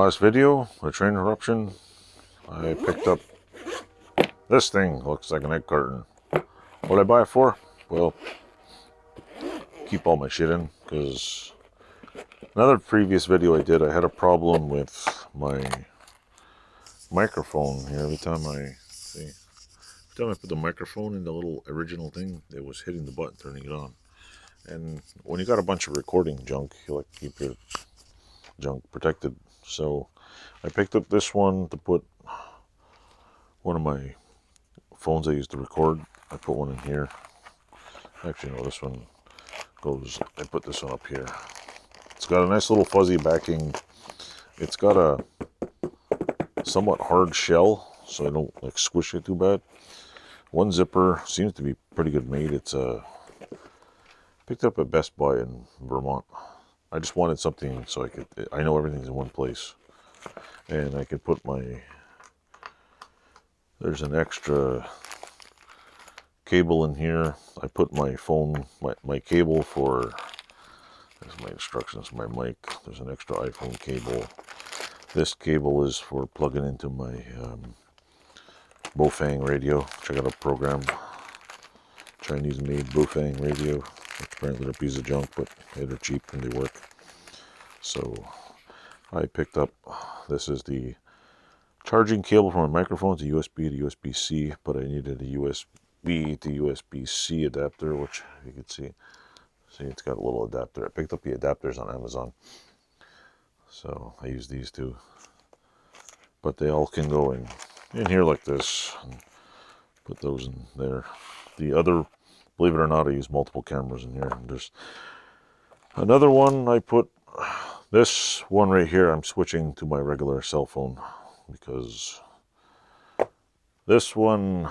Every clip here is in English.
last video, a train interruption, I picked up this thing. Looks like an egg carton. What did I buy it for? Well, keep all my shit in, because another previous video I did, I had a problem with my microphone here. Every time I put the microphone in the little original thing, it was hitting the button, turning it on. And when you got a bunch of recording junk, you like to keep your junk protected. So I picked up this one to put one of my phones I used to record. I put one in here. Actually, no, this one goes, I put this one up here. It's got a nice little fuzzy backing. It's got a somewhat hard shell, so I don't like squish it too bad. One zipper, seems to be pretty good made. It's picked up at Best Buy in Vermont. I just wanted something so I know everything's in one place. And I could put there's an extra cable in here. I put my phone, my cable for, there's my instructions, my mic. There's an extra iPhone cable. This cable is for plugging into my Bofang radio. Check out a program, Chinese made Bofang radio. Apparently they're a piece of junk, but they're cheap and they work. So I picked up, this is the charging cable for my microphone. It's a USB to USB-C, but I needed a USB to USB-C adapter, which you can see it's got a little adapter. I picked up the adapters on Amazon, so I use these two, but they all can go in here like this, and put those in there. The other, believe it or not, I use multiple cameras in here. And there's another one. I put this one right here. I'm switching to my regular cell phone because this one,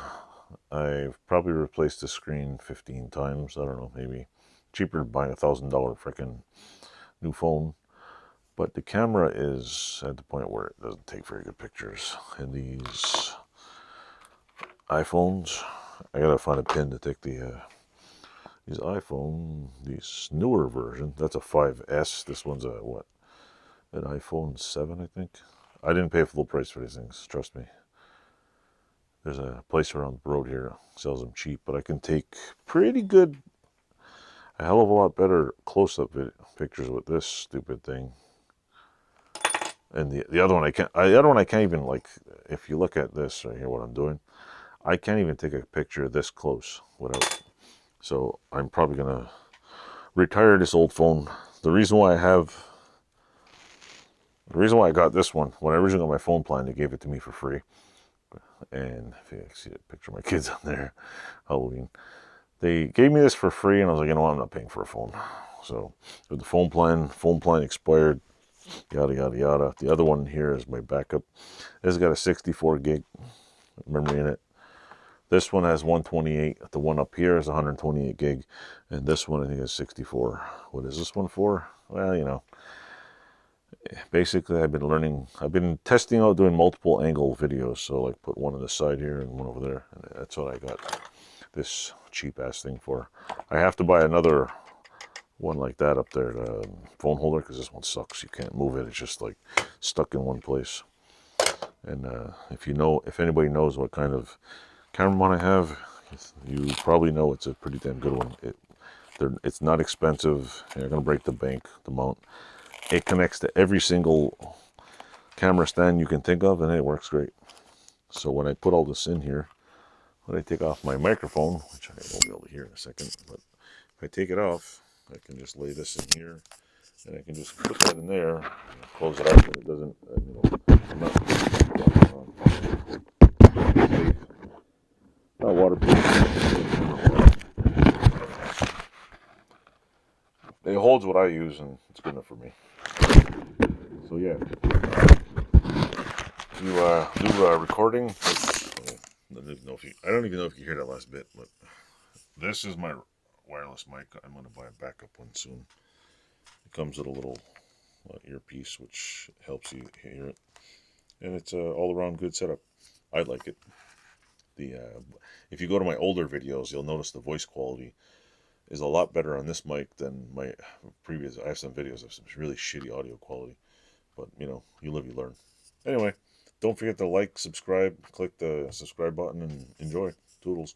I've probably replaced the screen 15 times. I don't know, maybe cheaper than buying $1,000 freaking new phone. But the camera is at the point where it doesn't take very good pictures. And these iPhones, I gotta find a pin to take these newer version. That's a 5S. This one's a what? An iPhone 7, I think. I didn't pay full price for these things, trust me. There's a place around the road here that sells them cheap, but I can take pretty good, a hell of a lot better close-up pictures with this stupid thing. And the other one I can't. The other one I can't even, like, if you look at this right here, what I'm doing, I can't even take a picture this close without. So I'm probably gonna retire this old phone. The reason why I got this one, when I originally got my phone plan, they gave it to me for free. And if you see a picture of my kids on there, Halloween, they gave me this for free, and I was like, you know what, I'm not paying for a phone. So with the phone plan expired, yada yada yada. The other one here is my backup. This has got a 64 gig memory in it. This one has 128. The one up here is 128 gig, and this one I think is 64. What is this one for? Well, you know, basically I've been testing out doing multiple angle videos. So like put one on the side here and one over there, and that's what I got this cheap ass thing for. I have to buy another one like that up there, phone holder, because this one sucks. You can't move it. It's just like stuck in one place. And if anybody knows what kind of camera mount I have, you probably know it's a pretty damn good one. It's not expensive. You're not gonna break the bank. The mount, it connects to every single camera stand you can think of, and it works great. So when I put all this in here, when I take off my microphone, which I won't be able to hear in a second, but if I take it off, I can just lay this in here, and I can just put that in there, and close it up, and it doesn't, I'm not waterproof. It holds what I use, and it's good enough for me. So yeah, you do recording. I don't even know if you hear that last bit, but this is my wireless mic. I'm going to buy a backup one soon. It comes with a little earpiece, which helps you hear it, and it's all around good setup. I like it. If you go to my older videos, you'll notice the voice quality is a lot better on this mic than my previous. I have some videos of some really shitty audio quality. But, you know, you live, you learn. Anyway, don't forget to like, subscribe, click the subscribe button, and enjoy. Toodles.